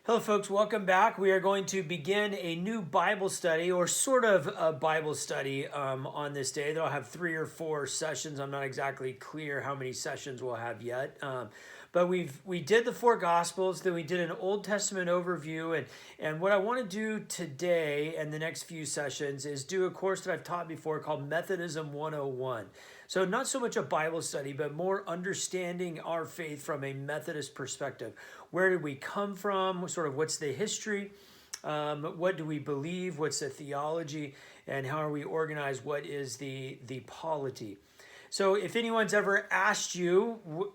Hello, folks. Welcome back. We are going to begin a new Bible study, or sort of a Bible study, on this day. They'll have 3 or 4 sessions. I'm not exactly clear how many sessions we'll have yet. But we did the 4 Gospels, then we did an Old Testament overview, and what I want to do today and the next few sessions is do a course that I've taught before called Methodism 101. So not so much a Bible study, but more understanding our faith from a Methodist perspective. Where did we come from? Sort of what's the history? What do we believe? What's the theology? And how are we organized? What is the polity? So if anyone's ever asked you,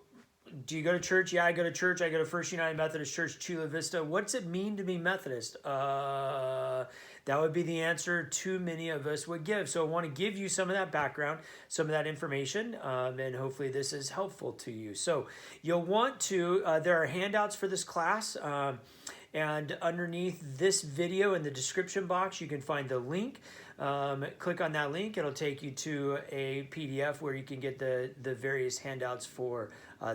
do you go to church? Yeah, I go to church. I go to First United Methodist Church, Chula Vista. What's it mean to be Methodist? That would be the answer too many of us would give. So I want to give you some of that background, some of that information, and hopefully this is helpful to you. So you'll want to, there are handouts for this class, and underneath this video in the description box, you can find the link. Click on that link. It'll take you to a PDF where you can get the various handouts for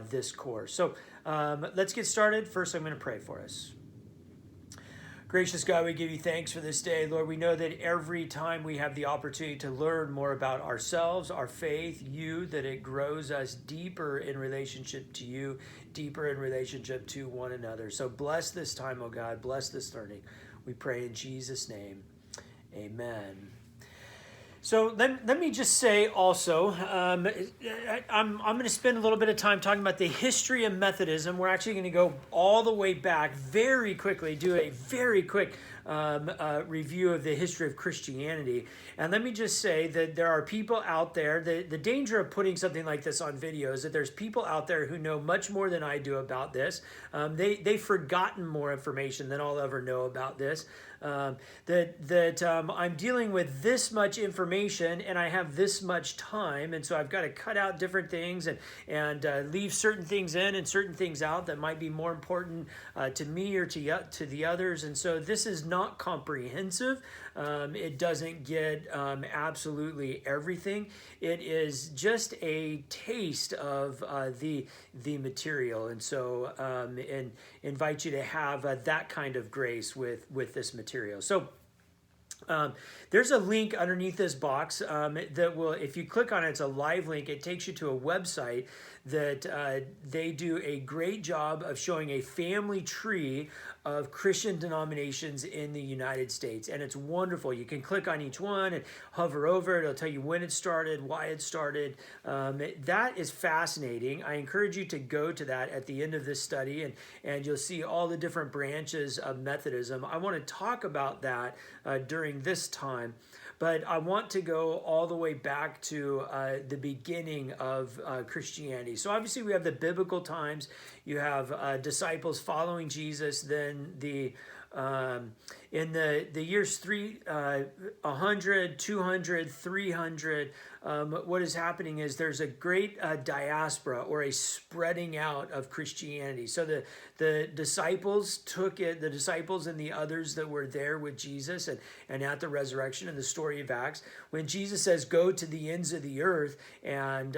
this course. So let's get started. First, I'm going to pray for us. Gracious God, we give you thanks for this day. Lord, we know that every time we have the opportunity to learn more about ourselves, our faith, you, that it grows us deeper in relationship to you, deeper in relationship to one another. So bless this time, oh God. Bless this learning. We pray in Jesus' name. Amen. So let me just say also, I'm going to spend a little bit of time talking about the history of Methodism. We're actually going to go all the way back very quickly, do a very quick review of the history of Christianity. And let me just say that there are people out there, the danger of putting something like this on video is that there's people out there who know much more than I do about this. They've forgotten more information than I'll ever know about this. I'm dealing with this much information and I have this much time, and so I've got to cut out different things and leave certain things in and certain things out that might be more important to me or to the others. And so this is not comprehensive. It doesn't get absolutely everything. It is just a taste of the material, and so and invite you to have that kind of grace with this material. So there's a link underneath this box that will, if you click on it, it's a live link. It takes you to a website that they do a great job of showing a family tree of Christian denominations in the United States. And it's wonderful. You can click on each one and hover over it. It'll tell you when it started, why it started. That is fascinating. I encourage you to go to that at the end of this study, and you'll see all the different branches of Methodism. I want to talk about that during this time. But I want to go all the way back to the beginning of Christianity. So obviously we have the biblical times. You have disciples following Jesus. Then in the years 100, 200, 300, what is happening is there's a great diaspora, or a spreading out of Christianity. So the disciples took it, the disciples and the others that were there with Jesus and at the resurrection in the story of Acts, when Jesus says, go to the ends of the earth and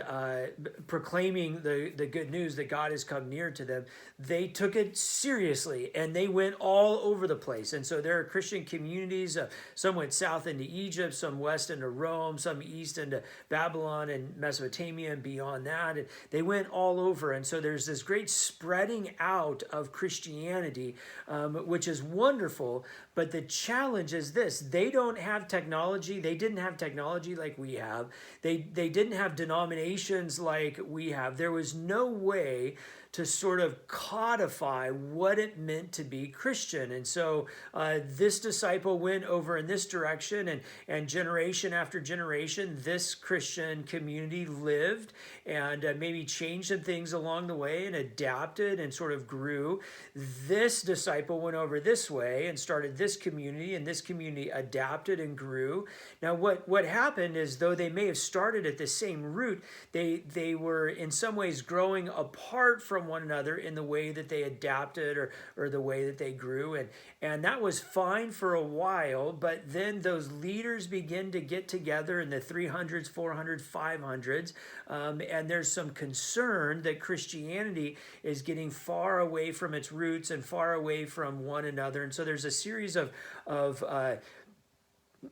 proclaiming the good news that God has come near to them, they took it seriously and they went all over the place. And so there are Christian communities, some went south into Egypt, some west into Rome, some east into Babylon and Mesopotamia and beyond that. And they went all over. And so there's this great spreading out of Christianity, which is wonderful. But the challenge is this: they don't have technology. They didn't have technology like we have. They didn't have denominations like we have. There was no way to sort of codify what it meant to be Christian. And so this disciple went over in this direction, and generation after generation, this Christian community lived and maybe changed some things along the way and adapted and sort of grew. This disciple went over this way and started this community, and this community adapted and grew. Now what happened is, though they may have started at the same root, they were in some ways growing apart from from one another in the way that they adapted or the way that they grew. And that was fine for a while, but then those leaders begin to get together in the 300s, 400s, 500s, and there's some concern that Christianity is getting far away from its roots and far away from one another. And so there's a series of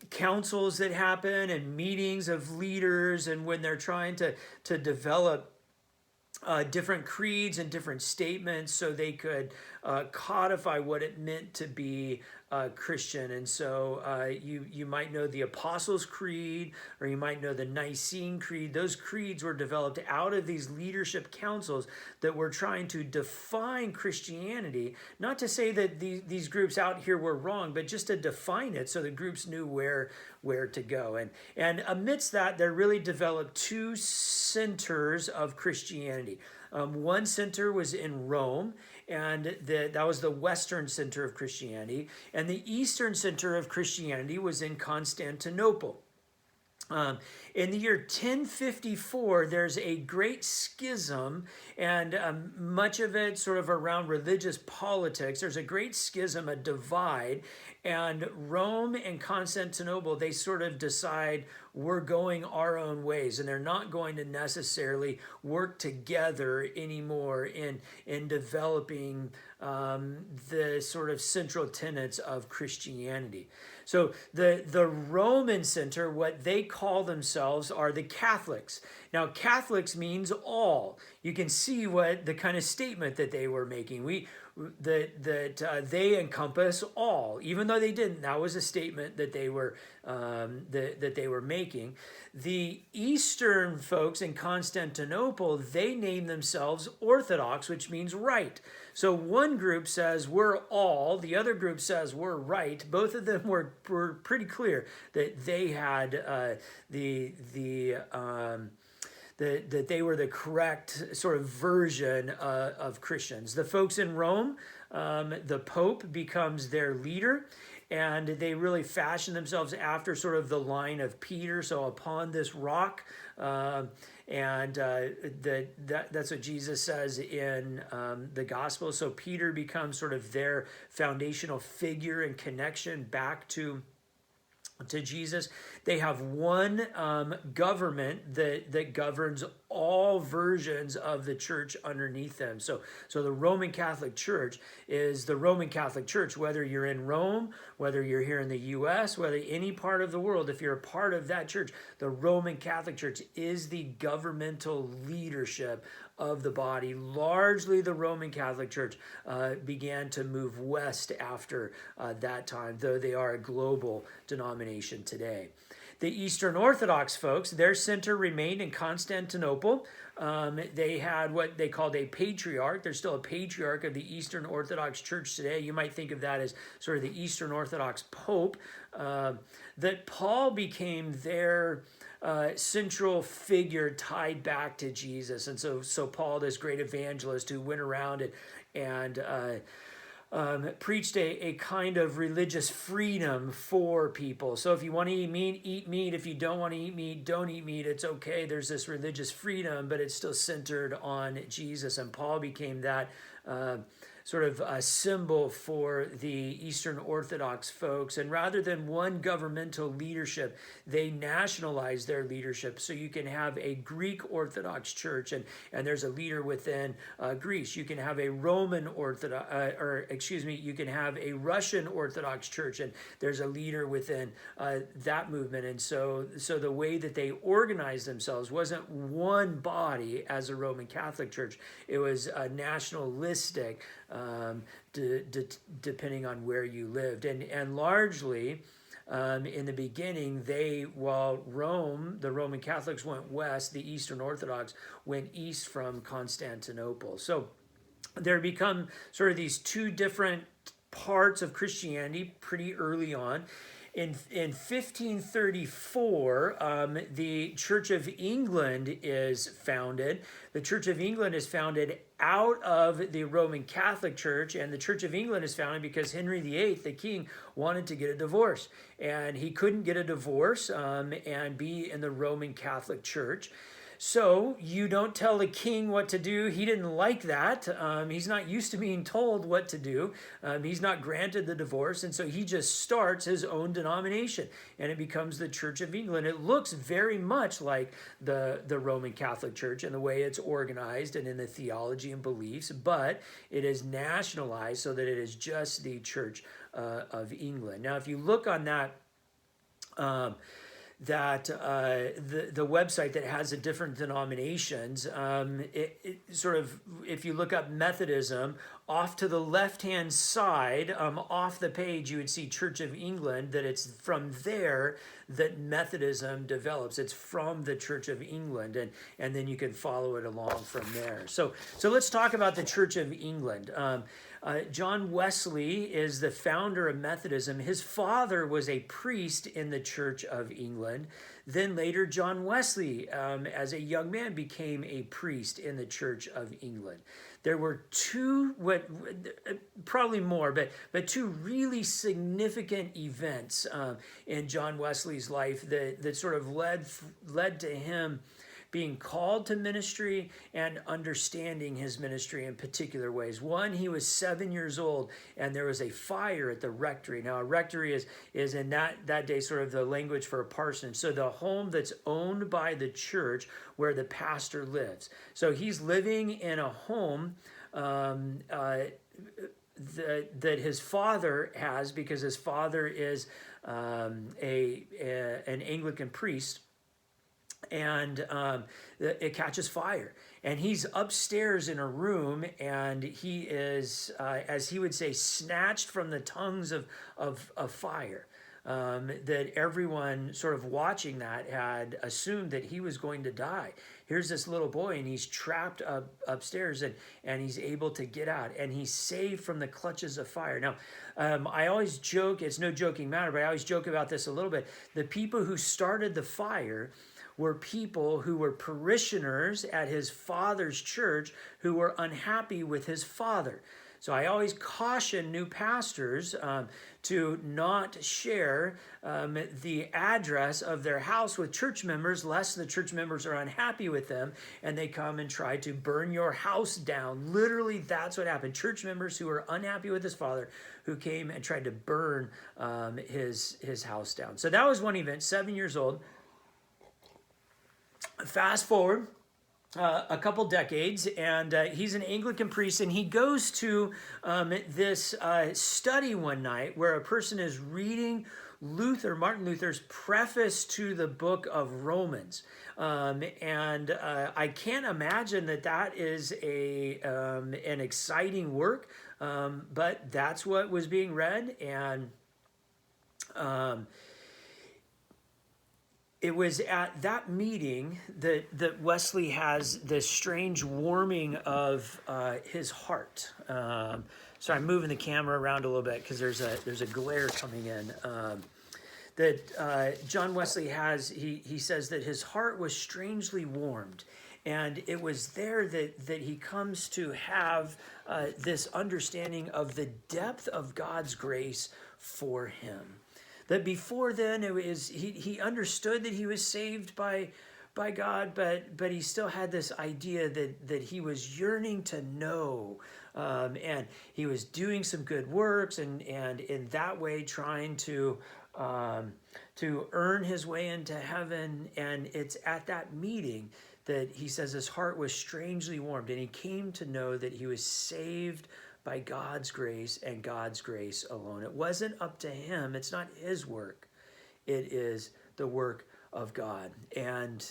councils that happen and meetings of leaders, and when they're trying to develop different creeds and different statements so they could codify what it meant to be Christian. And so you might know the Apostles' Creed, or you might know the Nicene Creed. Those creeds were developed out of these leadership councils that were trying to define Christianity. Not to say that these groups out here were wrong, but just to define it so the groups knew where to go. And amidst that, there really developed two centers of Christianity. One center was in Rome, and that was the Western center of Christianity. And the Eastern center of Christianity was in Constantinople. In the year 1054, there's a great schism, and much of it sort of around religious politics. There's a great schism, a divide, and Rome and Constantinople, they sort of decide we're going our own ways, and they're not going to necessarily work together anymore in developing the sort of central tenets of Christianity. So the Roman center, what they call themselves, are the Catholics. Now, Catholics means all. You can see what the kind of statement that they were making. That they encompass all, even though they didn't. That was a statement that they were that they were making. The Eastern folks in Constantinople, they name themselves Orthodox, which means right. So one group says we're all, the other group says we're right. Both of them were pretty clear that they had that they were the correct sort of version of Christians. The folks in Rome, the Pope becomes their leader, and they really fashion themselves after sort of the line of Peter. So upon this rock, and that's what Jesus says in the gospel. So Peter becomes sort of their foundational figure and connection back to Jesus. They have one government that governs all versions of the church underneath them. So the Roman Catholic Church is the Roman Catholic Church, whether you're in Rome, whether you're here in the U.S., whether any part of the world, if you're a part of that church, the Roman Catholic Church is the governmental leadership of the body. Largely the Roman Catholic Church began to move west after that time, though they are a global denomination today. The Eastern Orthodox folks, their center remained in Constantinople. They had what they called a patriarch. There's still a patriarch of the Eastern Orthodox Church today. You might think of that as sort of the Eastern Orthodox Pope. That Paul became their central figure tied back to Jesus. And so Paul, this great evangelist who went around and preached a kind of religious freedom for people. So if you want to eat meat, eat meat. If you don't want to eat meat, don't eat meat. It's okay. There's this religious freedom, but it's still centered on Jesus. And Paul became that sort of a symbol for the Eastern Orthodox folks. And rather than one governmental leadership, they nationalized their leadership. So you can have a Greek Orthodox church, and there's a leader within Greece. You can have a Roman Orthodox, you can have a Russian Orthodox church, and there's a leader within that movement. And so the way that they organized themselves wasn't one body as a Roman Catholic Church. It was nationalistic, depending on where you lived. And largely, in the beginning, while Rome, the Roman Catholics went west, the Eastern Orthodox went east from Constantinople. So there become sort of these two different parts of Christianity pretty early on. In 1534, the Church of England is founded. The Church of England is founded out of the Roman Catholic Church, and the Church of England is founded because Henry VIII, the king, wanted to get a divorce, and he couldn't get a divorce and be in the Roman Catholic Church. So you don't tell the king what to do. He didn't like that. He's not used to being told what to do. He's not granted the divorce. And so he just starts his own denomination, and it becomes the Church of England. It looks very much like the Roman Catholic Church in the way it's organized and in the theology and beliefs, but it is nationalized so that it is just the Church of England. Now, if you look on that, the website that has the different denominations, sort of, if you look up Methodism, off to the left-hand side, off the page, you would see Church of England, that it's from there that Methodism develops. It's from the Church of England, and then you can follow it along from there. So let's talk about the Church of England. John Wesley is the founder of Methodism. His father was a priest in the Church of England. Then later, John Wesley, as a young man, became a priest in the Church of England. There were two, probably more, but two really significant events in John Wesley's life that sort of led to him being called to ministry and understanding his ministry in particular ways. One, he was 7 years old, and there was a fire at the rectory. Now, a rectory is in that day sort of the language for a parsonage. So the home that's owned by the church where the pastor lives. So he's living in a home that his father has, because his father is an Anglican priest. And it catches fire, and he's upstairs in a room, and he is, as he would say, snatched from the tongues of fire. That everyone sort of watching that had assumed that he was going to die. Here's this little boy, and he's trapped upstairs, and he's able to get out, and he's saved from the clutches of fire. Now, I always joke, it's no joking matter, but I always joke about this a little bit. The people who started the fire were people who were parishioners at his father's church who were unhappy with his father. So I always caution new pastors to not share the address of their house with church members, lest the church members are unhappy with them and they come and try to burn your house down. Literally, that's what happened. Church members who were unhappy with his father who came and tried to burn his house down. So that was one event, 7 years old. Fast forward a couple decades, and he's an Anglican priest, and he goes to this study one night where a person is reading Martin Luther's preface to the book of Romans. And I can't imagine that is an exciting work, but that's what was being read, and it was at that meeting that Wesley has this strange warming of his heart. So I'm moving the camera around a little bit because there's a glare coming in. That John Wesley has, he says that his heart was strangely warmed. And it was there that he comes to have this understanding of the depth of God's grace for him. That before then, it was he understood that he was saved by God, but he still had this idea that he was yearning to know, and he was doing some good works, and in that way trying to earn his way into heaven. And it's at that meeting that he says his heart was strangely warmed, and he came to know that he was saved by God's grace and God's grace alone. It wasn't up to him. It's not his work. It is the work of God. And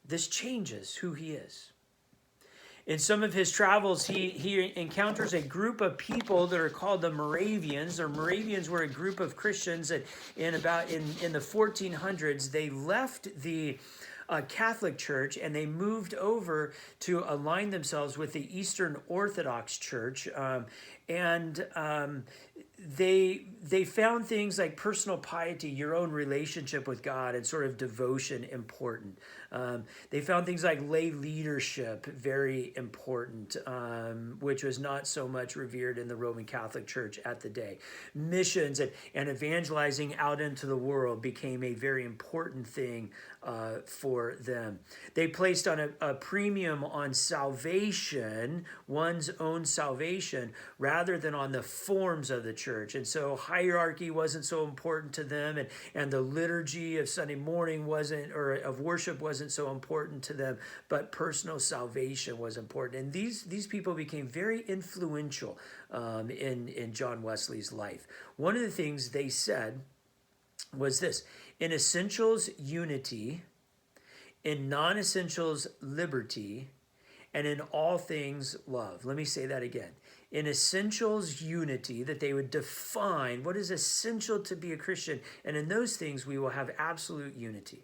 this changes who he is. In some of his travels, he encounters a group of people that are called the Moravians. The Moravians were a group of Christians that in the 1400s, they left the Catholic Church, and they moved over to align themselves with the Eastern Orthodox Church. they found things like personal piety, your own relationship with God, and sort of devotion important. They found things like lay leadership very important, which was not so much revered in the Roman Catholic Church at the day. Missions and evangelizing out into the world became a very important thing for them. They placed on a premium on salvation, one's own salvation, rather than on the forms of the church. And so hierarchy wasn't so important to them, and the liturgy of Sunday morning wasn't, or of worship wasn't so important to them, but personal salvation was important. And these people became very influential in John Wesley's life. One of the things they said was this: in essentials, unity; in non-essentials, liberty; and in all things, love. Let me say that again. In essentials, unity, that they would define what is essential to be a Christian, and in those things we will have absolute unity.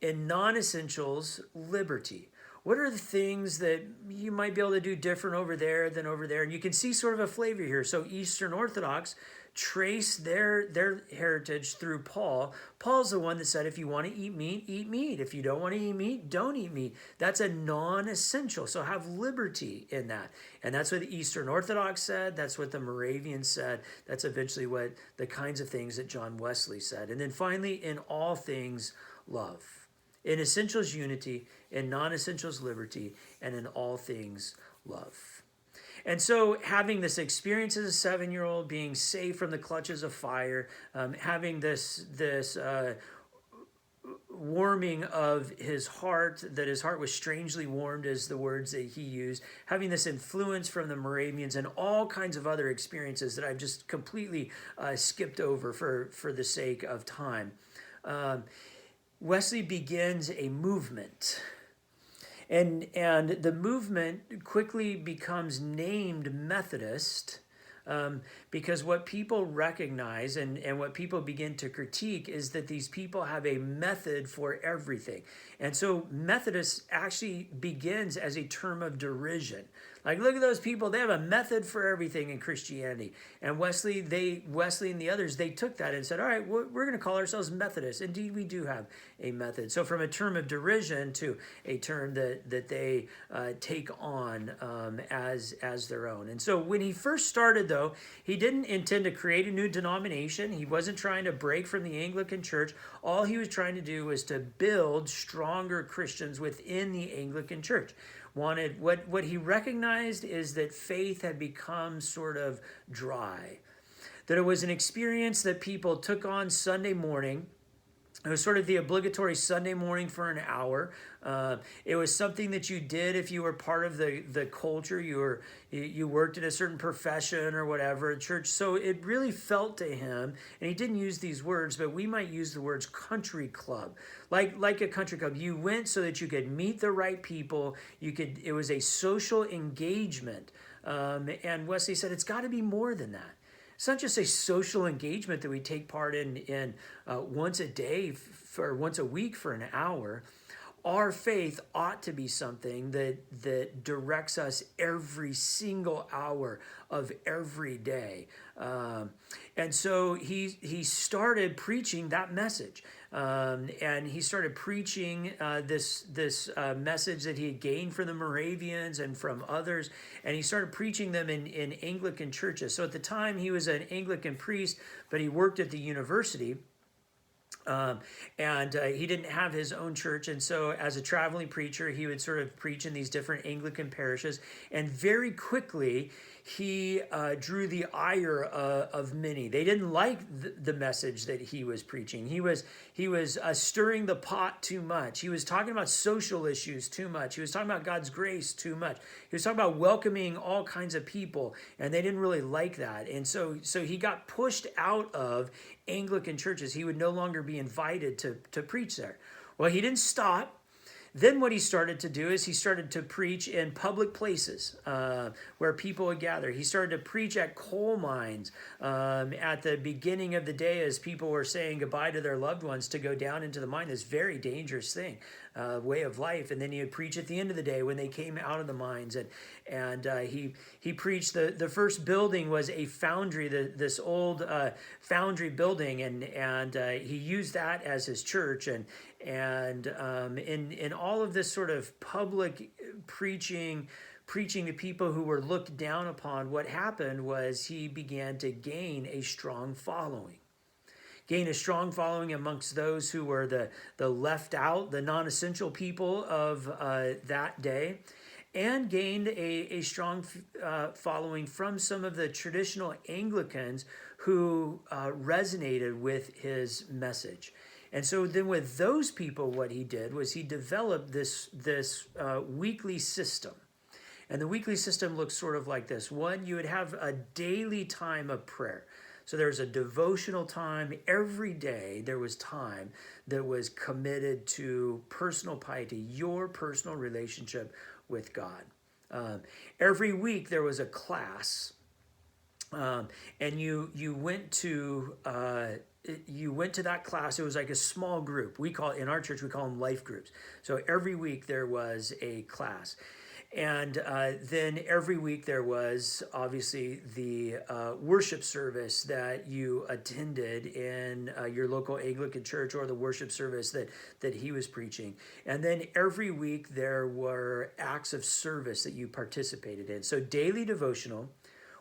In non-essentials, liberty. What are the things that you might be able to do different over there than over there? And you can see sort of a flavor here. So Eastern Orthodox trace their heritage through Paul. Paul's the one that said, if you want to eat meat, eat meat. If you don't want to eat meat, don't eat meat. That's a non-essential. So have liberty in that. And that's what the Eastern Orthodox said. That's what the Moravians said. That's eventually what the kinds of things that John Wesley said. And then finally, in all things, love. In essentials, unity; in non-essentials, liberty; and in all things, love. And so having this experience as a 7-year-old, being saved from the clutches of fire, having this warming of his heart, that his heart was strangely warmed, is the words that he used, having this influence from the Moravians, and all kinds of other experiences that I've just completely skipped over for the sake of time. Wesley begins a movement, and the movement quickly becomes named Methodist, because what people recognize and what people begin to critique is that these people have a method for everything. And so Methodist actually begins as a term of derision. Like, look at those people, they have a method for everything in Christianity. And Wesley and the others, they took that and said, all right, we're going to call ourselves Methodists. Indeed, we do have a method. So from a term of derision to a term that they take on as their own. And so when he first started, though, he didn't intend to create a new denomination. He wasn't trying to break from the Anglican Church. All he was trying to do was to build stronger Christians within the Anglican Church. What he recognized is that faith had become sort of dry, that it was an experience that people took on Sunday morning. It was sort of the obligatory Sunday morning for an hour. It was something that you did if you were part of the culture. You worked in a certain profession or whatever, church. So it really felt to him, and he didn't use these words, but we might use the words country club. Like a country club. You went so that you could meet the right people. It was a social engagement. And Wesley said, it's got to be more than that. It's not just a social engagement that we take part in once a day or once a week for an hour. Our faith ought to be something that directs us every single hour of every day. And so he started preaching that message. And he started preaching this message that he had gained from the Moravians and from others, and he started preaching them in Anglican churches. So at the time, he was an Anglican priest, but he worked at the university. And he didn't have his own church, and so as a traveling preacher, he would sort of preach in these different Anglican parishes, and very quickly he drew the ire of many. They didn't like the message that he was preaching. He was stirring the pot too much. He was talking about social issues too much. He was talking about God's grace too much. He was talking about welcoming all kinds of people, and they didn't really like that. And so he got pushed out of Anglican churches. He would no longer be invited to preach there. Well, he didn't stop. Then what he started to do is he started to preach in public places where people would gather. He started to preach at coal mines at the beginning of the day as people were saying goodbye to their loved ones to go down into the mine, this very dangerous thing, way of life. And then he would preach at the end of the day when they came out of the mines. And he preached, the first building was a foundry, this old foundry building, and he used that as his church. And in all of this sort of public preaching to people who were looked down upon, what happened was he began to gain a strong following. Amongst those who were the left out, the non-essential people of that day, and gained a strong following from some of the traditional Anglicans who resonated with his message. And so then with those people, what he did was he developed this weekly system. And the weekly system looks sort of like this. One, you would have a daily time of prayer. So there was a devotional time. Every day there was time that was committed to personal piety, your personal relationship with God. Every week there was a class, and you went to that class. It was like a small group. In our church we call them life groups. So every week there was a class. And then every week there was obviously the worship service that you attended in your local Anglican church, or the worship service that he was preaching. And then every week there were acts of service that you participated in. So daily devotional,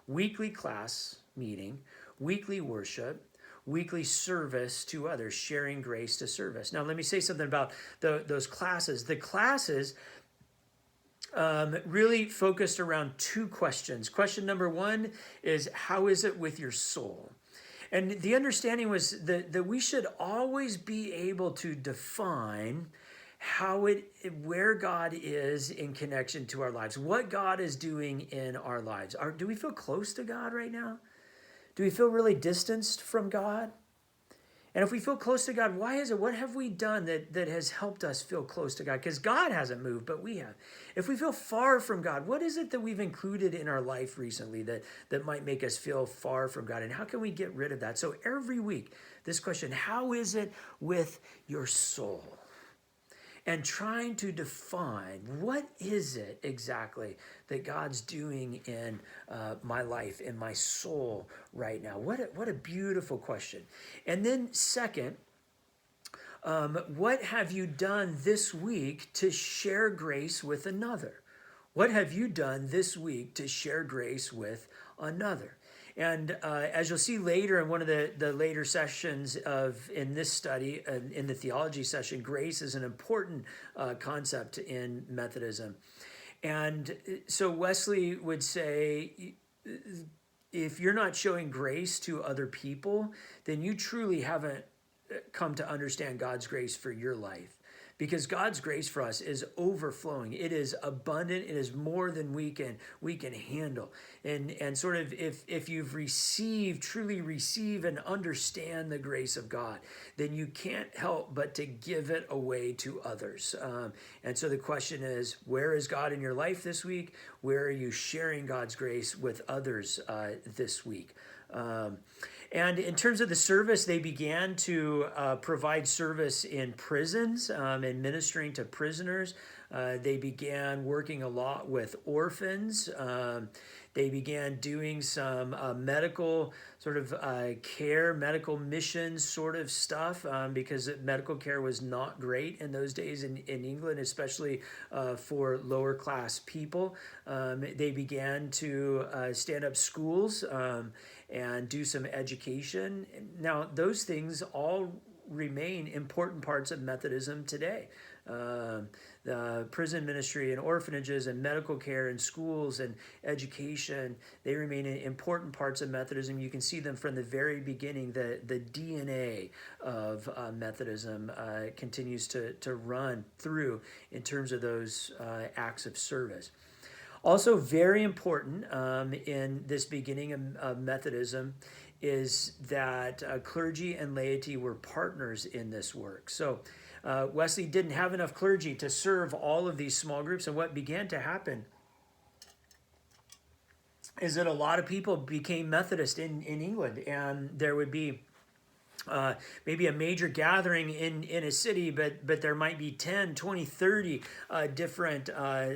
weekly class meeting, weekly worship, weekly service to others, sharing grace to service. Now let me say something about those classes. The classes really focused around two questions. Question number one is, how is it with your soul? And the understanding was that we should always be able to define where God is in connection to our lives, what God is doing in our lives. Do we feel close to God right now? Do we feel really distanced from God? And if we feel close to God, why is it? What have we done that has helped us feel close to God? Because God hasn't moved, but we have. If we feel far from God, what is it that we've included in our life recently that might make us feel far from God? And how can we get rid of that? So every week, this question, how is it with your soul? And trying to define, what is it exactly that God's doing in my life, in my soul right now? What a beautiful question. And then second, what have you done this week to share grace with another? What have you done this week to share grace with another? And as you'll see later in one of the later sessions in this study, in the theology session, grace is an important concept in Methodism. And so Wesley would say, if you're not showing grace to other people, then you truly haven't come to understand God's grace for your life. Because God's grace for us is overflowing. It is abundant. It is more than we can handle. And sort of if you've truly receive and understand the grace of God, then you can't help but to give it away to others. And so the question is, where is God in your life this week? Where are you sharing God's grace with others this week? And in terms of the service, they began to provide service in prisons and ministering to prisoners. They began working a lot with orphans. They began doing some medical sort of care, medical missions sort of stuff, because medical care was not great in those days in England, especially for lower class people. They began to stand up schools and do some education. Now, those things all remain important parts of Methodism today. The prison ministry and orphanages and medical care and schools and education, they remain important parts of Methodism. You can see them from the very beginning. The DNA of Methodism continues to run through in terms of those acts of service. Also very important in this beginning of Methodism is that clergy and laity were partners in this work. So Wesley didn't have enough clergy to serve all of these small groups, and what began to happen is that a lot of people became Methodist in England, and there would be maybe a major gathering in a city, but there might be 10, 20, 30 different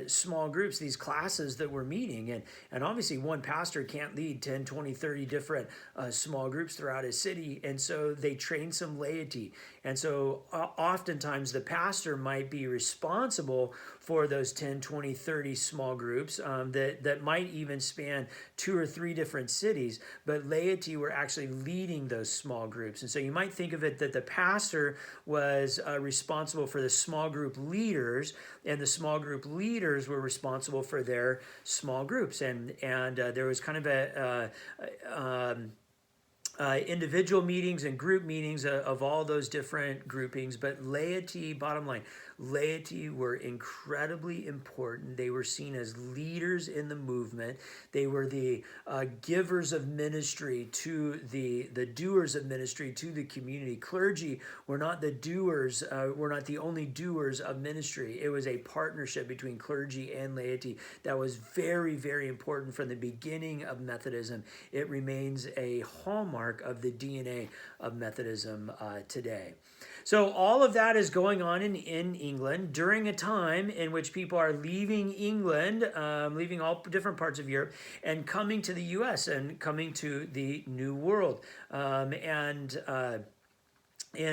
small groups, these classes that were meeting. And obviously one pastor can't lead 10, 20, 30 different small groups throughout his city. And so they train some laity. And so oftentimes the pastor might be responsible for those 10, 20, 30 small groups that might even span 2 or 3 different cities, but laity were actually leading those small groups. And so you might think of it that the pastor was responsible for the small group leaders, and the small group leaders were responsible for their small groups. And there was kind of individual meetings and group meetings of all those different groupings, but laity, bottom line, laity were incredibly important. They were seen as leaders in the movement. They were the givers of ministry to the doers of ministry to the community. Clergy were not the doers, were not the only doers of ministry. It was a partnership between clergy and laity that was very, very important from the beginning of Methodism. It remains a hallmark of the DNA of Methodism today. So all of that is going on in England during a time in which people are leaving England, leaving all different parts of Europe, and coming to the U.S. and coming to the New World. In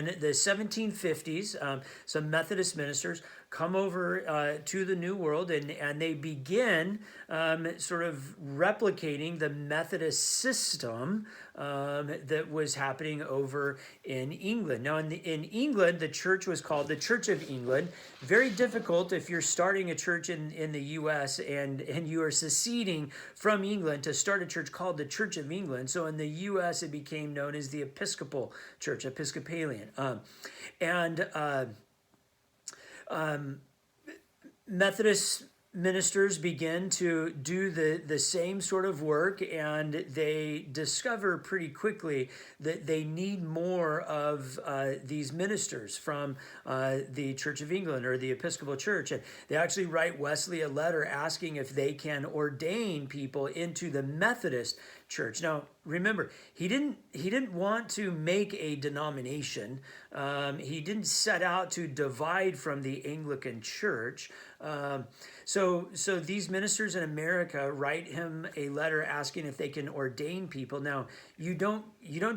the 1750s, some Methodist ministers come over to the New World, and they begin sort of replicating the Methodist system that was happening over in England. Now, in England, the church was called the Church of England. Very difficult if you're starting a church in the U.S. and you are seceding from England to start a church called the Church of England. So in the U.S., it became known as the Episcopal Church, Episcopalian. Methodist ministers begin to do the same sort of work, and they discover pretty quickly that they need more of these ministers from the Church of England or the Episcopal Church. And they actually write Wesley a letter asking if they can ordain people into the Methodist Church. Now, remember, he didn't want to make a denomination. He didn't set out to divide from the Anglican Church. So these ministers in America write him a letter asking if they can ordain people. Now, you don't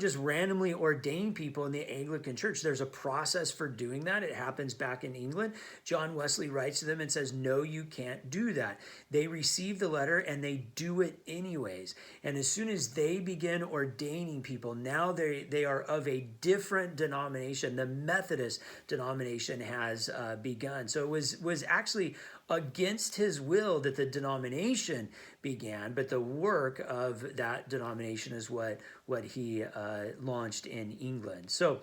just randomly ordain people in the Anglican Church. There's a process for doing that. It happens back in England. John Wesley writes to them and says, no, you can't do that. They receive the letter and they do it anyways. And as soon as they begin ordaining people, now they are of a different denomination. The Methodist denomination has begun. So it was actually against his will that the denomination began, but the work of that denomination is what he launched in England. So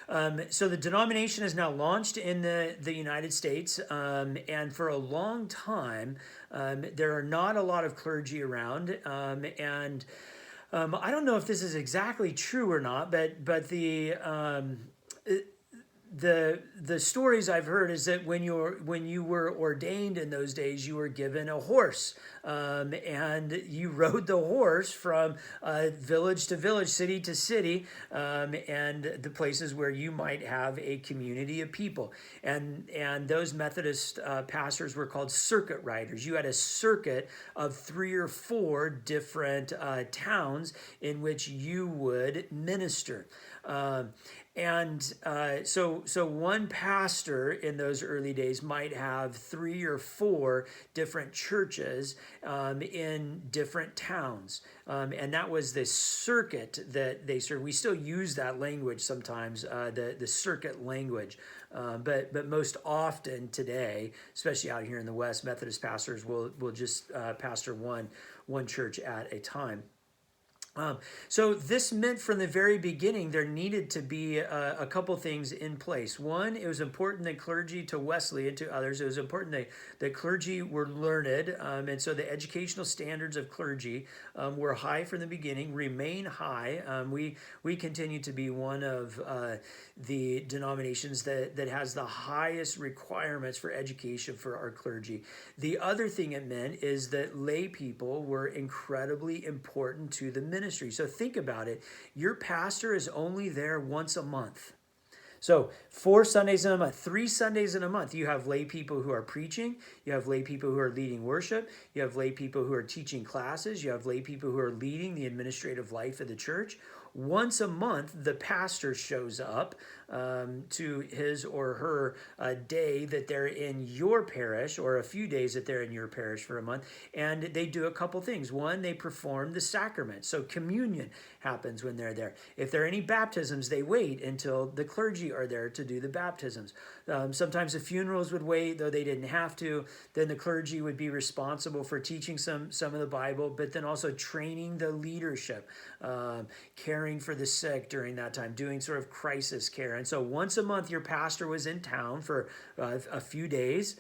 the denomination is now launched in the United States, and for a long time, there are not a lot of clergy around, and I don't know if this is exactly true or not, but the stories I've heard is that when you were ordained in those days, you were given a horse, and you rode the horse from village to village, city to city, and the places where you might have a community of people. And those Methodist pastors were called circuit riders. You had a circuit of 3 or 4 different towns in which you would minister. So one pastor in those early days might have 3 or 4 different churches in different towns. And that was the circuit that they served. We still use that language sometimes, the circuit language. But most often today, especially out here in the West, Methodist pastors will just pastor one church at a time. So this meant from the very beginning there needed to be a couple things in place. One, it was important that clergy, to Wesley and to others, it was important that clergy were learned, and so the educational standards of clergy were high from the beginning, remain high. We continue to be one of the denominations that has the highest requirements for education for our clergy. The other thing it meant is that lay people were incredibly important to the ministry. So think about it. Your pastor is only there once a month. So 4 Sundays in a month, 3 Sundays in a month, you have lay people who are preaching, you have lay people who are leading worship, you have lay people who are teaching classes, you have lay people who are leading the administrative life of the church. Once a month, the pastor shows up to his or her day that they're in your parish, or a few days that they're in your parish for a month, and they do a couple things. One, they perform the sacrament. So communion happens when they're there. If there are any baptisms, they wait until the clergy are there to do the baptisms. Sometimes the funerals would wait, though they didn't have to. Then the clergy would be responsible for teaching some of the Bible, but then also training the leadership, caring for the sick during that time, doing sort of crisis care. And so once a month, your pastor was in town for a few days,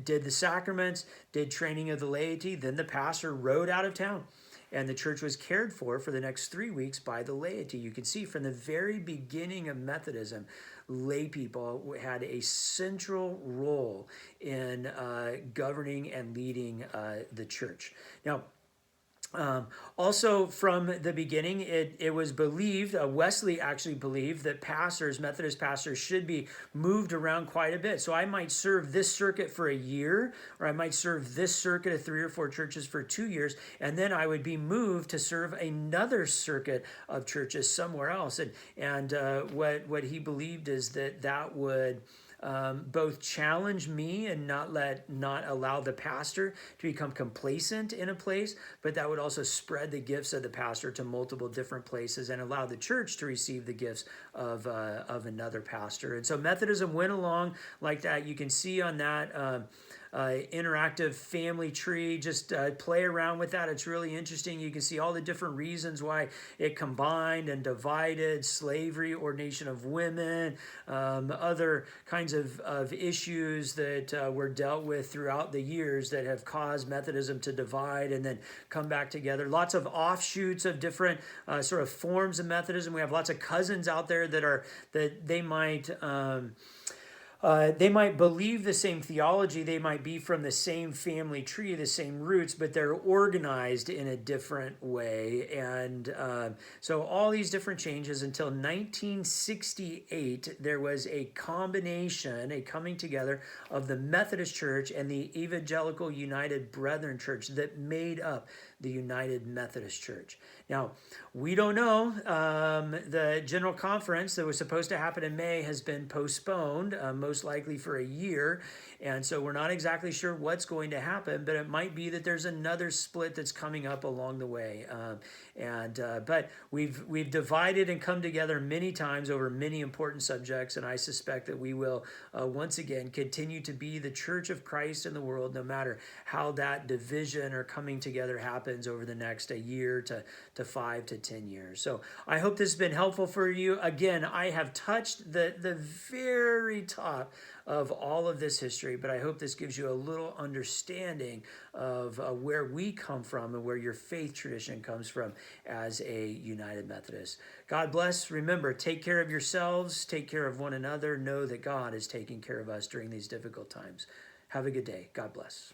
did the sacraments, did training of the laity, then the pastor rode out of town. And the church was cared for the next 3 weeks by the laity. You can see from the very beginning of Methodism, lay people had a central role in governing and leading the church. Now, also from the beginning, it was believed, Wesley actually believed that pastors, Methodist pastors, should be moved around quite a bit. So I might serve this circuit for a year, or I might serve this circuit of 3 or 4 churches for 2 years, and then I would be moved to serve another circuit of churches somewhere else. And what he believed is that would both challenge me and not allow the pastor to become complacent in a place, but that would also spread the gifts of the pastor to multiple different places and allow the church to receive the gifts of another pastor. And so Methodism went along like that. You can see on that interactive family tree, just play around with that. It's really interesting. You can see all the different reasons why it combined and divided: slavery, ordination of women, other kinds of issues that were dealt with throughout the years that have caused Methodism to divide and then come back together. Lots of offshoots of different sort of forms of Methodism. We have lots of cousins out there that they might believe the same theology, they might be from the same family tree, the same roots, but they're organized in a different way. And so all these different changes until 1968, there was a combination, a coming together of the Methodist Church and the Evangelical United Brethren Church that made up the United Methodist Church. Now, we don't know. The General Conference that was supposed to happen in May has been postponed, most likely for a year. And so we're not exactly sure what's going to happen, but it might be that there's another split that's coming up along the way. But we've divided and come together many times over many important subjects, and I suspect that we will once again continue to be the Church of Christ in the world, no matter how that division or coming together happens over the next a year to 5 to 10 years. So I hope this has been helpful for you. Again, I have touched the very top of all of this history, but I hope this gives you a little understanding of where we come from and where your faith tradition comes from as a United Methodist. God bless. Remember, take care of yourselves, take care of one another. Know that God is taking care of us during these difficult times. Have a good day. God bless.